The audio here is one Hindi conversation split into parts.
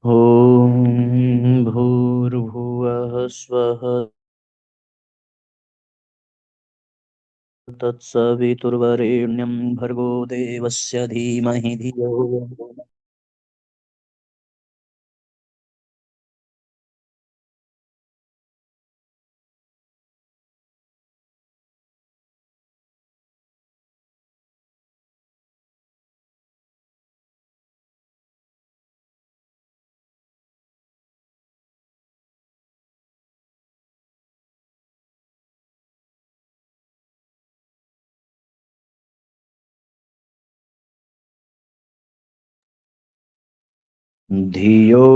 ॐ भूर्भुवः स्वः तत्सवितुर्वरेण्यं भर्गो देवस्य धीमहि धियो यो नः। धियो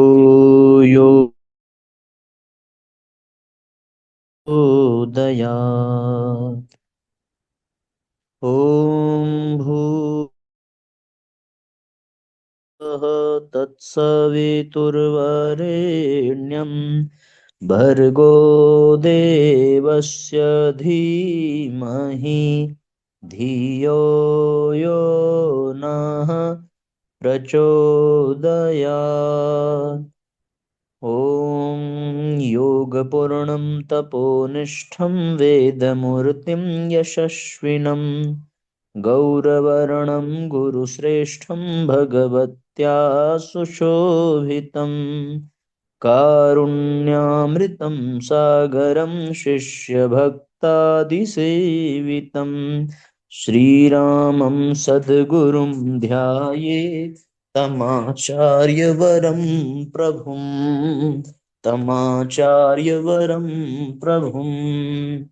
यो दयात्। ॐ भूः तत्सवितुर्वरेण्यं भर्गो देवस्य धीमहि धियो यो नः प्रचोदयात्। ॐ योगपूर्णं तपोनिष्ठं वेदमूर्तिं यशस्विनं गौरवर्णं गुरुश्रेष्ठं भगवत्या सुशोभितं कारुण्यामृतं सागरं शिष्यभक्तादिसेवितं श्रीरामं सद्गुरुं ध्यायेत् तमाचार्यवरं प्रभुं तमाचार्यवरं प्रभुम्।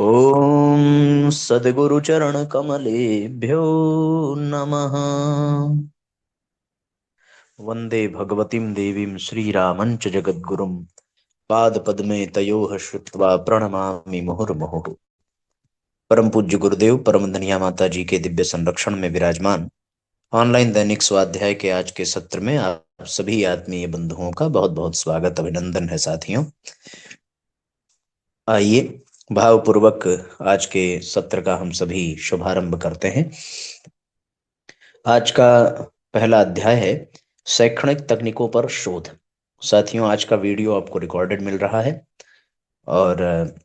ॐ सद्गुरुचरणकमलेभ्यो नमः। वन्दे भगवतीं देवीं श्रीरामञ्च जगद्गुरुं पादपद्मे तयोः श्रुत्वा प्रणमामि मुहुर्मुहुः। परम पूज्य गुरुदेव परम धनिया माता जी के दिव्य संरक्षण में विराजमान ऑनलाइन दैनिक स्वाध्याय के आज के सत्र में आप सभी आत्मीय बंधुओं का बहुत बहुत स्वागत अभिनंदन है। साथियों, आइए भावपूर्वक आज के सत्र का हम सभी शुभारंभ करते हैं। आज का पहला अध्याय है शैक्षणिक तकनीकों पर शोध। साथियों, आज का वीडियो आपको रिकॉर्डेड मिल रहा है और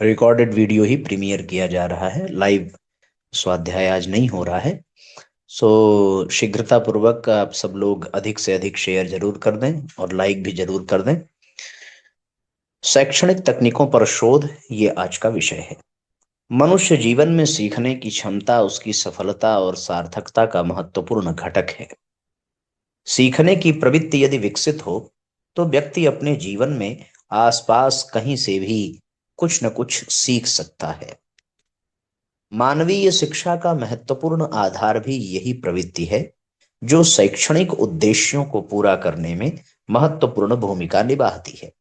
रिकॉर्डेड वीडियो ही प्रीमियर किया जा रहा है। लाइव स्वाध्याय आज नहीं हो रहा है। शीघ्रता पूर्वक आप सब लोग अधिक से अधिक शेयर जरूर कर दें और लाइक भी जरूर कर दें। शैक्षणिक तकनीकों पर शोध, ये आज का विषय है। मनुष्य जीवन में सीखने की क्षमता उसकी सफलता और सार्थकता का महत्वपूर्ण घटक है। सीखने की प्रवृत्ति यदि विकसित हो तो व्यक्ति अपने जीवन में आसपास कहीं से भी कुछ न कुछ सीख सकता है। मानवीय शिक्षा का महत्वपूर्ण आधार भी यही प्रवृत्ति है, जो शैक्षणिक उद्देश्यों को पूरा करने में महत्वपूर्ण भूमिका निभाती है।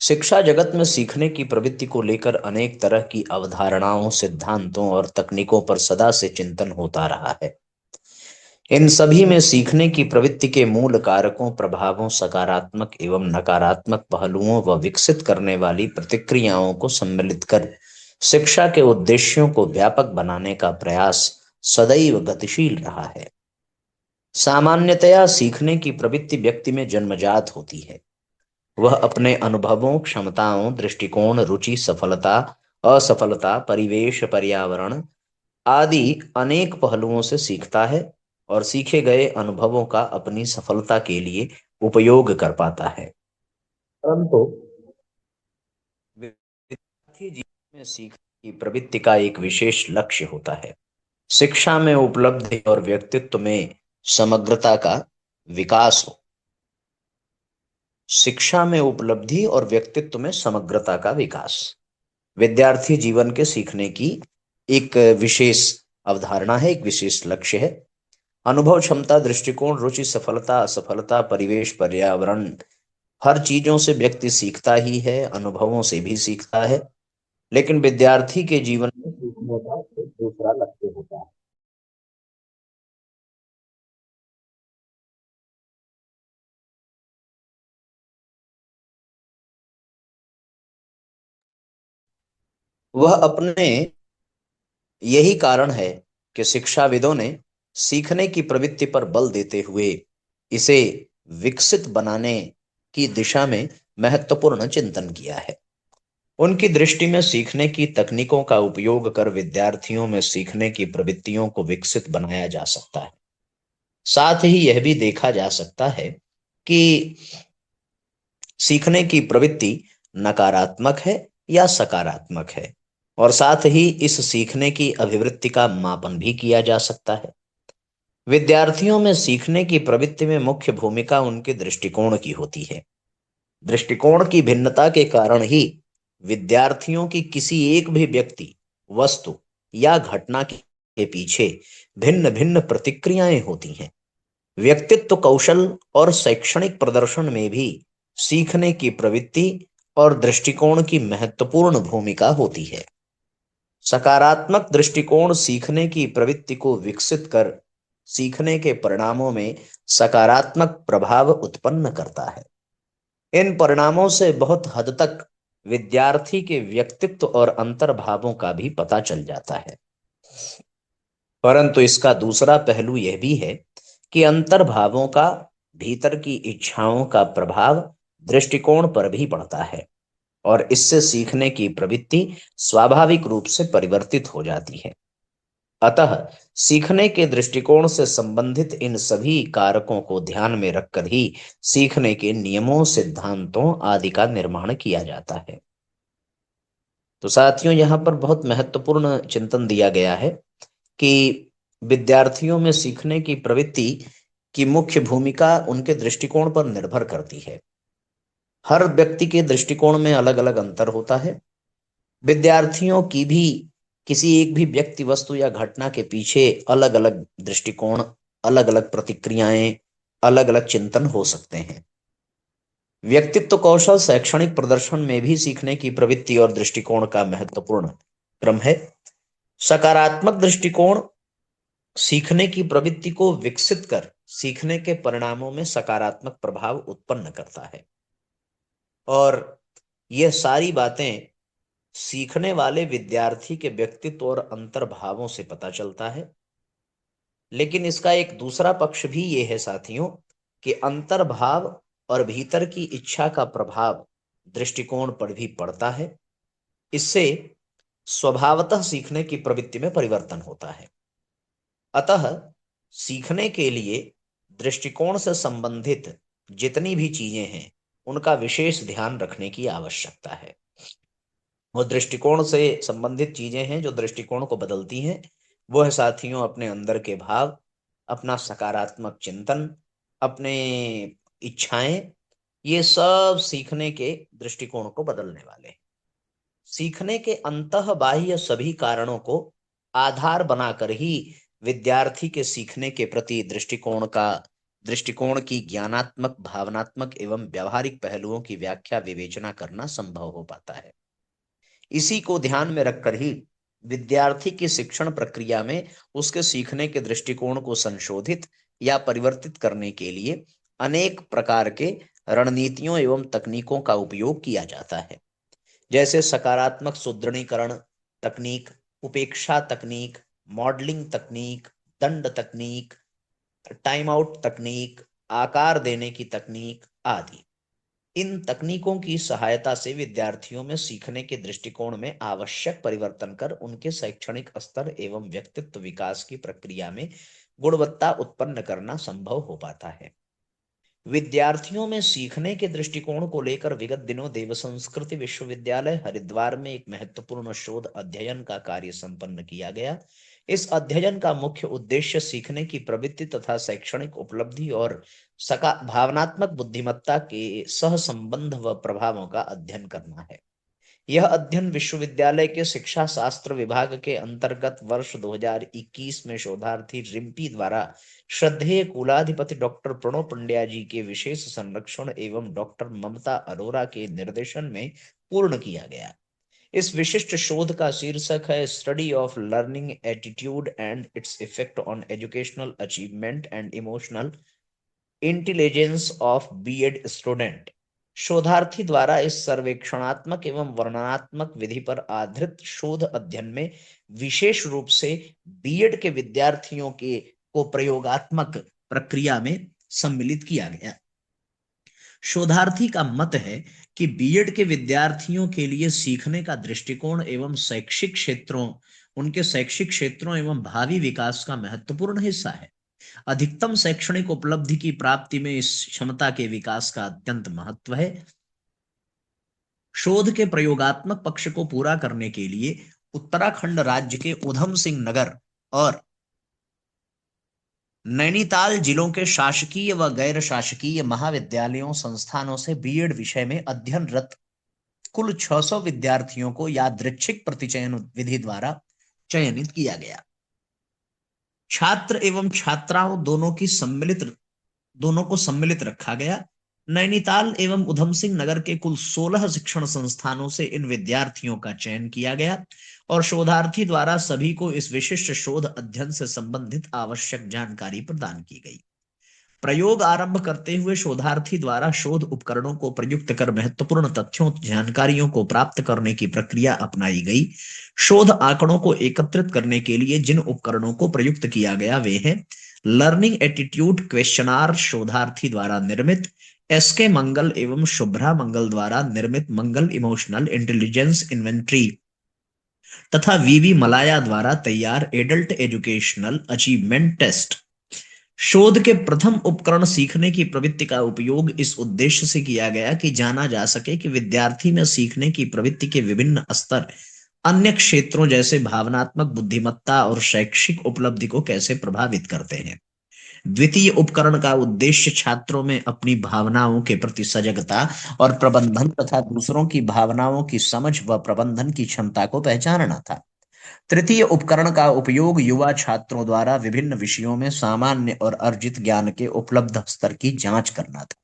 शिक्षा जगत में सीखने की प्रवृत्ति को लेकर अनेक तरह की अवधारणाओं, सिद्धांतों और तकनीकों पर सदा से चिंतन होता रहा है। इन सभी में सीखने की प्रवृत्ति के मूल कारकों, प्रभावों, सकारात्मक एवं नकारात्मक पहलुओं व विकसित करने वाली प्रतिक्रियाओं को सम्मिलित कर शिक्षा के उद्देश्यों को व्यापक बनाने का प्रयास सदैव गतिशील रहा है। सामान्यतया सीखने की प्रवृत्ति व्यक्ति में जन्मजात होती है। वह अपने अनुभवों, क्षमताओं, दृष्टिकोण, रुचि, सफलता, असफलता, परिवेश, पर्यावरण आदि अनेक पहलुओं से सीखता है और सीखे गए अनुभवों का अपनी सफलता के लिए उपयोग कर पाता है। परंतु विद्यार्थी जीवन में सीखने की प्रवृत्ति का एक विशेष लक्ष्य होता है। शिक्षा में उपलब्धि और व्यक्तित्व में समग्रता का विकास हो। शिक्षा में उपलब्धि और व्यक्तित्व में समग्रता का विकास विद्यार्थी जीवन के सीखने की एक विशेष अवधारणा है, एक विशेष लक्ष्य है। अनुभव, क्षमता, दृष्टिकोण, रुचि, सफलता, असफलता, परिवेश, पर्यावरण, हर चीजों से व्यक्ति सीखता ही है, अनुभवों से भी सीखता है। लेकिन विद्यार्थी के जीवन में सीखने का एक दूसरा लक्ष्य होता है। वह अपने यही कारण है कि शिक्षाविदों ने सीखने की प्रवृत्ति पर बल देते हुए इसे विकसित बनाने की दिशा में महत्वपूर्ण चिंतन किया है। उनकी दृष्टि में सीखने की तकनीकों का उपयोग कर विद्यार्थियों में सीखने की प्रवृत्तियों को विकसित बनाया जा सकता है। साथ ही यह भी देखा जा सकता है कि सीखने की प्रवृत्ति नकारात्मक है या सकारात्मक है, और साथ ही इस सीखने की अभिवृत्ति का मापन भी किया जा सकता है। विद्यार्थियों में सीखने की प्रवृत्ति में मुख्य भूमिका उनके दृष्टिकोण की होती है। दृष्टिकोण की भिन्नता के कारण ही विद्यार्थियों की किसी एक भी व्यक्ति, वस्तु या घटना के पीछे भिन्न भिन्न प्रतिक्रियाएं होती हैं। व्यक्तित्व कौशल और शैक्षणिक प्रदर्शन में भी सीखने की प्रवृत्ति और दृष्टिकोण की महत्वपूर्ण भूमिका होती है। सकारात्मक दृष्टिकोण सीखने की प्रवृत्ति को विकसित कर सीखने के परिणामों में सकारात्मक प्रभाव उत्पन्न करता है। इन परिणामों से बहुत हद तक विद्यार्थी के व्यक्तित्व और अंतर्भावों का भी पता चल जाता है। परंतु इसका दूसरा पहलू यह भी है कि अंतर्भावों का भीतर की इच्छाओं का प्रभाव दृष्टिकोण पर भी पड़ता है, और इससे सीखने की प्रवृत्ति स्वाभाविक रूप से परिवर्तित हो जाती है। अतः सीखने के दृष्टिकोण से संबंधित इन सभी कारकों को ध्यान में रखकर ही सीखने के नियमों, सिद्धांतों आदि का निर्माण किया जाता है। तो साथियों, यहाँ पर बहुत महत्वपूर्ण चिंतन दिया गया है कि विद्यार्थियों में सीखने की प्रवृत्ति की मुख्य भूमिका उनके दृष्टिकोण पर निर्भर करती है। हर व्यक्ति के दृष्टिकोण में अलग अलग अंतर होता है। विद्यार्थियों की भी किसी एक भी व्यक्ति, वस्तु या घटना के पीछे अलग अलग दृष्टिकोण, अलग अलग प्रतिक्रियाएं, अलग अलग चिंतन हो सकते हैं। व्यक्तित्व कौशल, शैक्षणिक प्रदर्शन में भी सीखने की प्रवृत्ति और दृष्टिकोण का महत्वपूर्ण क्रम है। सकारात्मक दृष्टिकोण सीखने की प्रवृत्ति को विकसित कर सीखने के परिणामों में सकारात्मक प्रभाव उत्पन्न करता है, और यह सारी बातें सीखने वाले विद्यार्थी के व्यक्तित्व और अंतर्भावों से पता चलता है। लेकिन इसका एक दूसरा पक्ष भी ये है साथियों कि अंतर्भाव और भीतर की इच्छा का प्रभाव दृष्टिकोण पर भी पड़ता है। इससे स्वभावतः सीखने की प्रवृत्ति में परिवर्तन होता है। अतः सीखने के लिए दृष्टिकोण से संबंधित जितनी भी चीजें हैं उनका विशेष ध्यान रखने की आवश्यकता है। वो दृष्टिकोण से संबंधित चीजें हैं जो दृष्टिकोण को बदलती हैं। वो है साथियों अपने अंदर के भाव, अपना सकारात्मक चिंतन, अपने इच्छाएं, ये सब सीखने के दृष्टिकोण को बदलने वाले हैं। सीखने के अंतः बाह्य सभी कारणों को आधार बनाकर ही विद्यार्थी के सीखने के प्रति दृष्टिकोण की ज्ञानात्मक, भावनात्मक एवं व्यावहारिक पहलुओं की व्याख्या, विवेचना करना संभव हो पाता है। इसी को ध्यान में रखकर ही विद्यार्थी की शिक्षण प्रक्रिया में उसके सीखने के दृष्टिकोण को संशोधित या परिवर्तित करने के लिए अनेक प्रकार के रणनीतियों एवं तकनीकों का उपयोग किया जाता है। जैसे सकारात्मक सुदृढ़ीकरण तकनीक, उपेक्षा तकनीक, मॉडलिंग तकनीक, दंड तकनीक, टाइम आउट तकनीक, आकार देने की तकनीक आदि। इन तकनीकों की सहायता से विद्यार्थियों में सीखने के दृष्टिकोण में आवश्यक परिवर्तन कर उनके शैक्षणिक स्तर एवं व्यक्तित्व विकास की प्रक्रिया में गुणवत्ता उत्पन्न करना संभव हो पाता है। विद्यार्थियों में सीखने के दृष्टिकोण को लेकर विगत दिनों देव संस्कृति विश्वविद्यालय हरिद्वार में एक महत्वपूर्ण शोध अध्ययन का कार्य संपन्न किया गया। इस अध्ययन का मुख्य उद्देश्य सीखने की प्रवृत्ति तथा शैक्षणिक उपलब्धि और भावनात्मक बुद्धिमत्ता के सह संबंध व प्रभावों का अध्ययन करना है। यह अध्ययन विश्वविद्यालय के शिक्षा शास्त्र विभाग के अंतर्गत वर्ष 2021 में शोधार्थी रिम्पी द्वारा श्रद्धेय कुलाधिपति डॉक्टर प्रणव पंड्या जी के विशेष संरक्षण एवं डॉक्टर ममता अरोरा के निर्देशन में पूर्ण किया गया। इस विशिष्ट शोध का शीर्षक है study of learning attitude and its effect on educational achievement and emotional intelligence of BEd student. शोधार्थी द्वारा इस सर्वेक्षणात्मक एवं वर्णनात्मक विधि पर आधारित शोध अध्ययन में विशेष रूप से बीएड के विद्यार्थियों के को प्रयोगात्मक प्रक्रिया में सम्मिलित किया गया। शोधार्थी का मत है कि बीएड के विद्यार्थियों के लिए सीखने का दृष्टिकोण एवं उनके शैक्षिक क्षेत्रों एवं भावी विकास का महत्वपूर्ण हिस्सा है। अधिकतम शैक्षणिक उपलब्धि की प्राप्ति में इस क्षमता के विकास का अत्यंत महत्व है। शोध के प्रयोगात्मक पक्ष को पूरा करने के लिए उत्तराखंड राज्य के उधम सिंह नगर और नैनीताल जिलों के शासकीय व गैर शासकीय महाविद्यालयों संस्थानों से बीएड विषय में अध्ययनरत कुल 600 विद्यार्थियों को यादृच्छिक प्रतिचयन विधि द्वारा चयनित किया गया। छात्र एवं छात्राओं दोनों को सम्मिलित रखा गया। नैनीताल एवं उधम सिंह नगर के कुल 16 शिक्षण संस्थानों से इन विद्यार्थियों का चयन किया गया और शोधार्थी द्वारा सभी को इस विशिष्ट शोध अध्ययन से संबंधित आवश्यक जानकारी प्रदान की गई। प्रयोग आरंभ करते हुए शोधार्थी द्वारा शोध उपकरणों को प्रयुक्त कर महत्वपूर्ण तथ्यों जानकारियों को प्राप्त करने की प्रक्रिया अपनाई गई। शोध आंकड़ों को एकत्रित करने के लिए जिन उपकरणों को प्रयुक्त किया गया वे हैं लर्निंग एटीट्यूड क्वेश्चनार शोधार्थी द्वारा निर्मित, एसके मंगल एवं शुभ्रा मंगल द्वारा निर्मित मंगल इमोशनल इंटेलिजेंस इन्वेंट्री तथा वीवी मलाया द्वारा तैयार एडल्ट एजुकेशनल अचीवमेंट टेस्ट। शोध के प्रथम उपकरण सीखने की प्रवृत्ति का उपयोग इस उद्देश्य से किया गया कि जाना जा सके कि विद्यार्थी में सीखने की प्रवृत्ति के विभिन्न स्तर अन्य क्षेत्रों जैसे भावनात्मक बुद्धिमत्ता और शैक्षिक उपलब्धि को कैसे प्रभावित करते हैं। द्वितीय उपकरण का उद्देश्य छात्रों में अपनी भावनाओं के प्रति सजगता और प्रबंधन तथा दूसरों की भावनाओं की समझ व प्रबंधन की क्षमता को पहचानना था। तृतीय उपकरण का उपयोग युवा छात्रों द्वारा विभिन्न विषयों में सामान्य और अर्जित ज्ञान के उपलब्ध स्तर की जांच करना था।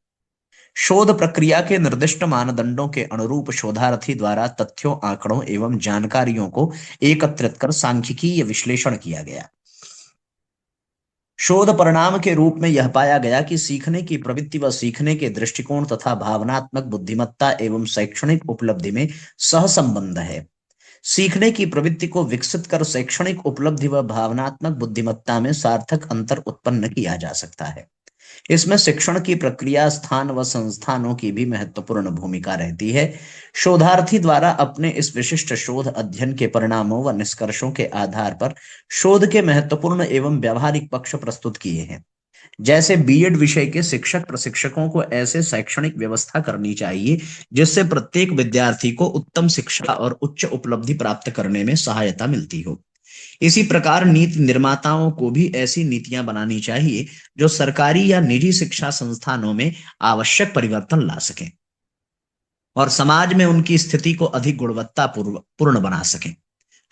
शोध प्रक्रिया के निर्दिष्ट मानदंडों के अनुरूप शोधार्थी द्वारा तथ्यों, आंकड़ों एवं जानकारियों को एकत्रित कर सांख्यिकीय विश्लेषण किया गया। शोध परिणाम के रूप में यह पाया गया कि सीखने की प्रवृत्ति व सीखने के दृष्टिकोण तथा भावनात्मक बुद्धिमत्ता एवं शैक्षणिक उपलब्धि में सहसंबंध है। सीखने की प्रवृत्ति को विकसित कर शैक्षणिक उपलब्धि व भावनात्मक बुद्धिमत्ता में सार्थक अंतर उत्पन्न किया जा सकता है। इसमें शिक्षण की प्रक्रिया, स्थान व संस्थानों की भी महत्वपूर्ण भूमिका रहती है। शोधार्थी द्वारा अपने इस विशिष्ट शोध अध्ययन के परिणामों व निष्कर्षों के आधार पर शोध के महत्वपूर्ण एवं व्यावहारिक पक्ष प्रस्तुत किए हैं। जैसे बीएड विषय के शिक्षक प्रशिक्षकों को ऐसे शैक्षणिक व्यवस्था करनी चाहिए जिससे प्रत्येक विद्यार्थी को उत्तम शिक्षा और उच्च उपलब्धि प्राप्त करने में सहायता मिलती हो। इसी प्रकार नीति निर्माताओं को भी ऐसी नीतियां बनानी चाहिए जो सरकारी या निजी शिक्षा संस्थानों में आवश्यक परिवर्तन ला सकें और समाज में उनकी स्थिति को अधिक गुणवत्तापूर्ण बना सकें।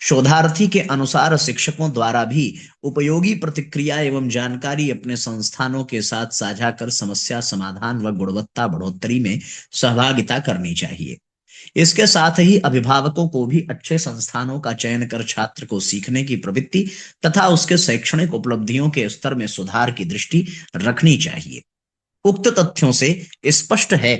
शोधार्थी के अनुसार शिक्षकों द्वारा भी उपयोगी प्रतिक्रिया एवं जानकारी अपने संस्थानों के साथ साझा कर समस्या समाधान व गुणवत्ता बढ़ोतरी में सहभागिता करनी चाहिए। इसके साथ ही अभिभावकों को भी अच्छे संस्थानों का चयन कर छात्र को सीखने की प्रवृत्ति तथा उसके शैक्षणिक उपलब्धियों के स्तर में सुधार की दृष्टि रखनी चाहिए। उक्त तथ्यों से स्पष्ट है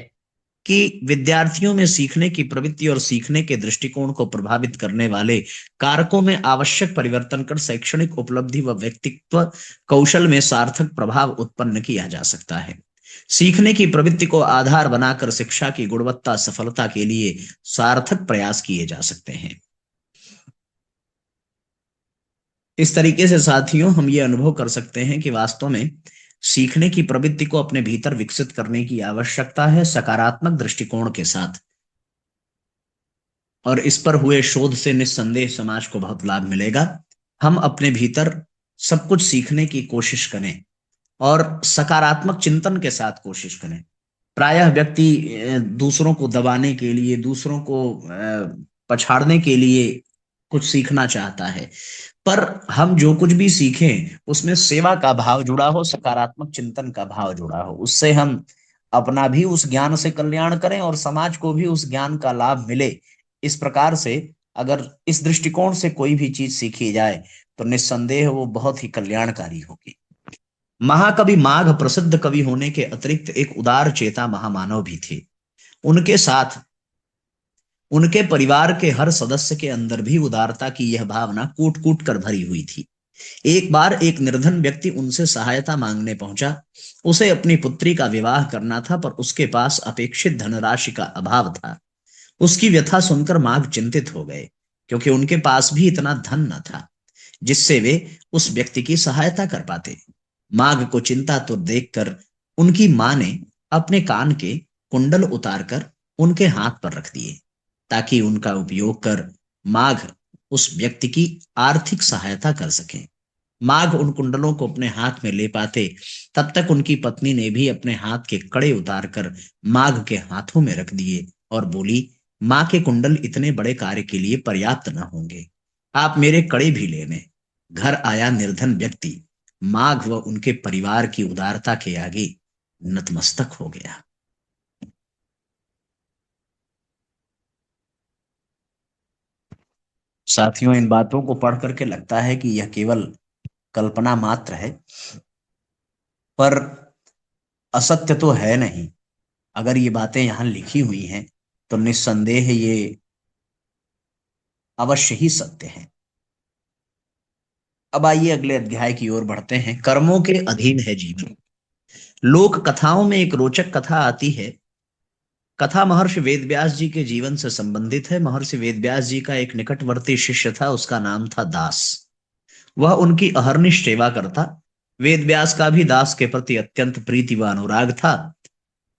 कि विद्यार्थियों में सीखने की प्रवृत्ति और सीखने के दृष्टिकोण को प्रभावित करने वाले कारकों में आवश्यक परिवर्तन कर शैक्षणिक उपलब्धि व व्यक्तित्व कौशल में सार्थक प्रभाव उत्पन्न किया जा सकता है। सीखने की प्रवृत्ति को आधार बनाकर शिक्षा की गुणवत्ता सफलता के लिए सार्थक प्रयास किए जा सकते हैं। इस तरीके से साथियों हम ये अनुभव कर सकते हैं कि वास्तव में सीखने की प्रवृत्ति को अपने भीतर विकसित करने की आवश्यकता है सकारात्मक दृष्टिकोण के साथ, और इस पर हुए शोध से निस्संदेह समाज को बहुत लाभ मिलेगा। हम अपने भीतर सब कुछ सीखने की कोशिश करें और सकारात्मक चिंतन के साथ कोशिश करें। प्रायः व्यक्ति दूसरों को दबाने के लिए, दूसरों को पछाड़ने के लिए कुछ सीखना चाहता है, पर हम जो कुछ भी सीखें उसमें सेवा का भाव जुड़ा हो, सकारात्मक चिंतन का भाव जुड़ा हो। उससे हम अपना भी उस ज्ञान से कल्याण करें और समाज को भी उस ज्ञान का लाभ मिले। इस प्रकार से अगर इस दृष्टिकोण से कोई भी चीज सीखी जाए तो निस्संदेह वो बहुत ही कल्याणकारी होगी। महाकवि माघ प्रसिद्ध कवि होने के अतिरिक्त एक उदार चेता महामानव भी थे। उनके साथ उनके परिवार के हर सदस्य के अंदर भी उदारता की यह भावना कूट कूट कर भरी हुई थी। एक बार एक निर्धन व्यक्ति उनसे सहायता मांगने पहुंचा। उसे अपनी पुत्री का विवाह करना था, पर उसके पास अपेक्षित धनराशि का अभाव था। उसकी व्यथा सुनकर माघ चिंतित हो गए, क्योंकि उनके पास भी इतना धन न था जिससे वे उस व्यक्ति की सहायता कर पाते। माघ को चिंतातुर देखकर उनकी मां ने अपने कान के कुंडल उतारकर उनके हाथ पर रख दिए, ताकि उनका उपयोग कर माघ उस व्यक्ति की आर्थिक सहायता कर सकें। माघ उन कुंडलों को अपने हाथ में ले पाते, तब तक उनकी पत्नी ने भी अपने हाथ के कड़े उतारकर माघ के हाथों में रख दिए और बोली, मां के कुंडल इतने बड़े कार्य के लिए पर्याप्त न होंगे, आप मेरे कड़े भी ले लें। घर आया निर्धन व्यक्ति माघ व उनके परिवार की उदारता के आगे नतमस्तक हो गया। साथियों, इन बातों को पढ़ करके लगता है कि यह केवल कल्पना मात्र है, पर असत्य तो है नहीं। अगर ये बातें यहां लिखी हुई हैं तो निस्संदेह ये अवश्य ही सत्य है। अब आइए अगले अध्याय की ओर बढ़ते हैं। कर्मों के अधीन है जीवन। लोक कथाओं में एक रोचक कथा आती है। कथा महर्षि वेदव्यास जी के जीवन से संबंधित है। महर्षि वेदव्यास जी का एक निकटवर्ती शिष्य था, उसका नाम था दास। वह उनकी अहर्निश सेवा करता। वेदव्यास का भी दास के प्रति अत्यंत प्रीति व अनुराग था।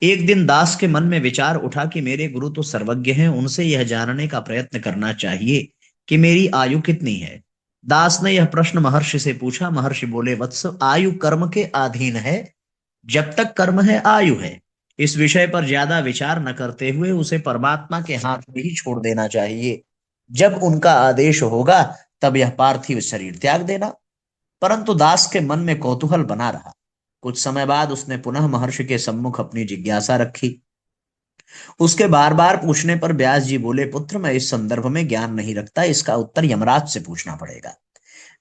एक दिन दास के मन में विचार उठा कि मेरे गुरु तो सर्वज्ञ हैं, उनसे यह जानने का प्रयत्न करना चाहिए कि मेरी आयु कितनी है। दास ने यह प्रश्न महर्षि से पूछा। महर्षि बोले, वत्स, आयु कर्म के अधीन है। जब तक कर्म है आयु है। इस विषय पर ज्यादा विचार न करते हुए उसे परमात्मा के हाथ में ही छोड़ देना चाहिए। जब उनका आदेश होगा तब यह पार्थिव शरीर त्याग देना। परंतु दास के मन में कौतूहल बना रहा। कुछ समय बाद उसने पुनः महर्षि के सम्मुख अपनी जिज्ञासा रखी। उसके बार बार पूछने पर व्यास जी बोले, पुत्र, मैं इस संदर्भ में ज्ञान नहीं रखता, इसका उत्तर यमराज से पूछना पड़ेगा।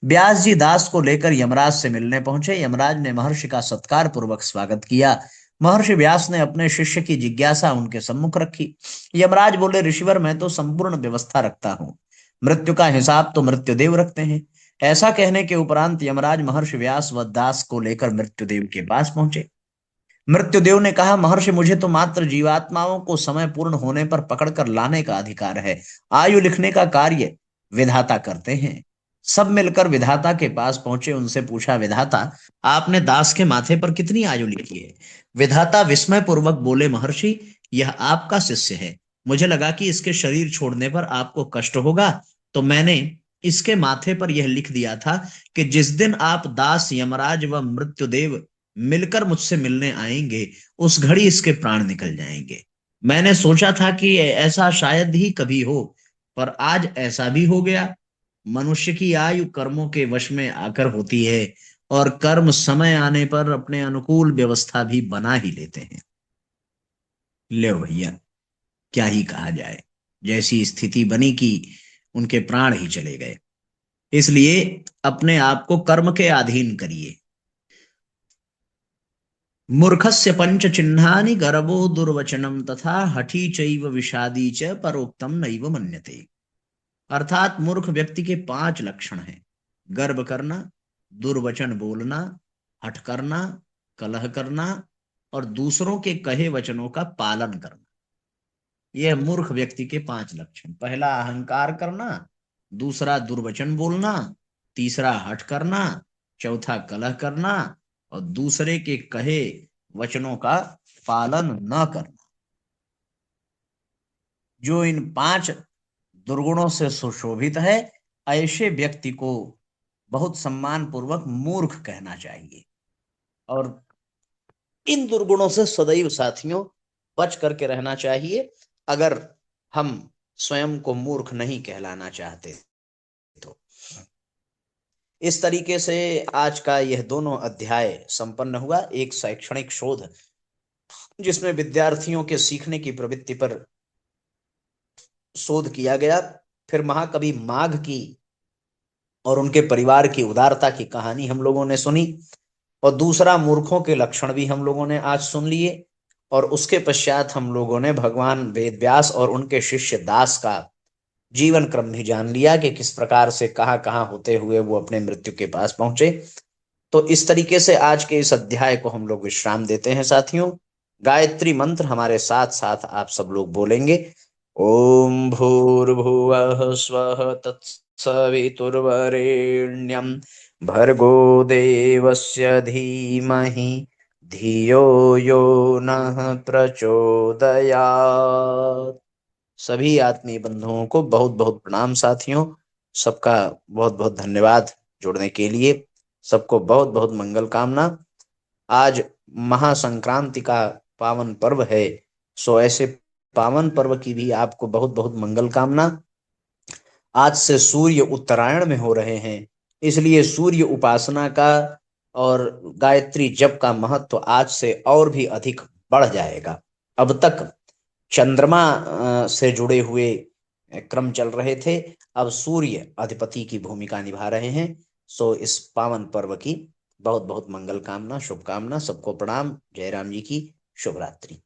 व्यास जी दास को लेकर यमराज से मिलने पहुंचे। यमराज ने महर्षि का सत्कार पूर्वक स्वागत किया। महर्षि व्यास ने अपने शिष्य की जिज्ञासा उनके सम्मुख रखी। यमराज बोले, ऋषिवर, मैं तो संपूर्ण व्यवस्था रखता हूँ, मृत्यु का हिसाब तो मृत्युदेव रखते हैं। ऐसा कहने के उपरांत यमराज महर्षि व्यास व दास को लेकर मृत्युदेव के पास पहुंचे। मृत्युदेव ने कहा, महर्षि, मुझे तो मात्र जीवात्माओं को समय पूर्ण होने पर पकड़कर लाने का अधिकार है। आयु लिखने का कार्य विधाता करते हैं। सब मिलकर विधाता के पास पहुंचे। उनसे पूछा, विधाता, आपने दास के माथे पर कितनी आयु लिखी है? विधाता विस्मय पूर्वक बोले, महर्षि, यह आपका शिष्य है। मुझे लगा कि इसके शरीर छोड़ने पर आपको कष्ट होगा, तो मैंने इसके माथे पर यह लिख दिया था कि जिस दिन आप दास, यमराज व मृत्युदेव मिलकर मुझसे मिलने आएंगे, उस घड़ी इसके प्राण निकल जाएंगे। मैंने सोचा था कि ऐसा शायद ही कभी हो, पर आज ऐसा भी हो गया। मनुष्य की आयु कर्मों के वश में आकर होती है, और कर्म समय आने पर अपने अनुकूल व्यवस्था भी बना ही लेते हैं। ले भैया, क्या ही कहा जाए। जैसी स्थिति बनी कि उनके प्राण ही चले गए। इसलिए अपने आप को कर्म के अधीन करिए। मूर्खस्य पंच चिन्हानि गर्भो दुर्वचनम तथा हठी चैव विषादी च परोक्तम नैव मन्यते। अर्थात मूर्ख व्यक्ति के 5 लक्षण हैं। गर्व करना, दुर्वचन बोलना, हठ करना, कलह करना और दूसरों के कहे वचनों का पालन करना। यह मूर्ख व्यक्ति के 5 लक्षण। पहला अहंकार करना, दूसरा दुर्वचन बोलना, तीसरा हठ करना, चौथा कलह करना और दूसरे के कहे वचनों का पालन न करना। जो इन 5 दुर्गुणों से सुशोभित है, ऐसे व्यक्ति को बहुत सम्मान पूर्वक मूर्ख कहना चाहिए। और इन दुर्गुणों से सदैव साथियों बच करके रहना चाहिए, अगर हम स्वयं को मूर्ख नहीं कहलाना चाहते तो। इस तरीके से आज का यह दोनों अध्याय संपन्न हुआ। एक शैक्षणिक शोध जिसमें विद्यार्थियों के सीखने की प्रवृत्ति पर शोध किया गया। फिर महाकवि माघ की और उनके परिवार की उदारता की कहानी हम लोगों ने सुनी, और दूसरा मूर्खों के लक्षण भी हम लोगों ने आज सुन लिए। और उसके पश्चात हम लोगों ने भगवान वेदव्यास और उनके शिष्य दास का जीवन क्रम भी जान लिया कि किस प्रकार से कहाँ कहाँ होते हुए वो अपने मृत्यु के पास पहुंचे। तो इस तरीके से आज के इस अध्याय को हम लोग विश्राम देते हैं साथियों। गायत्री मंत्र हमारे साथ साथ आप सब लोग बोलेंगे। ओम भूर्भुवः स्वः तत्सवितुर्वरेण्यं भर्गो देवस्य धीमहि धियो यो नः प्रचोदयात्। सभी आत्मीय बंधुओं को बहुत बहुत प्रणाम साथियों। सबका बहुत बहुत धन्यवाद जुड़ने के लिए। सबको बहुत बहुत मंगल कामना। आज महासंक्रांति का पावन पर्व है, सो ऐसे पावन पर्व की भी आपको बहुत बहुत मंगल कामना। आज से सूर्य उत्तरायण में हो रहे हैं, इसलिए सूर्य उपासना का और गायत्री जप का महत्व आज से और भी अधिक बढ़ जाएगा। अब तक चंद्रमा से जुड़े हुए क्रम चल रहे थे, अब सूर्य अधिपति की भूमिका निभा रहे हैं। सो इस पावन पर्व की बहुत बहुत मंगल कामना, शुभकामना। सबको प्रणाम। जयराम जी की शुभ रात्रि।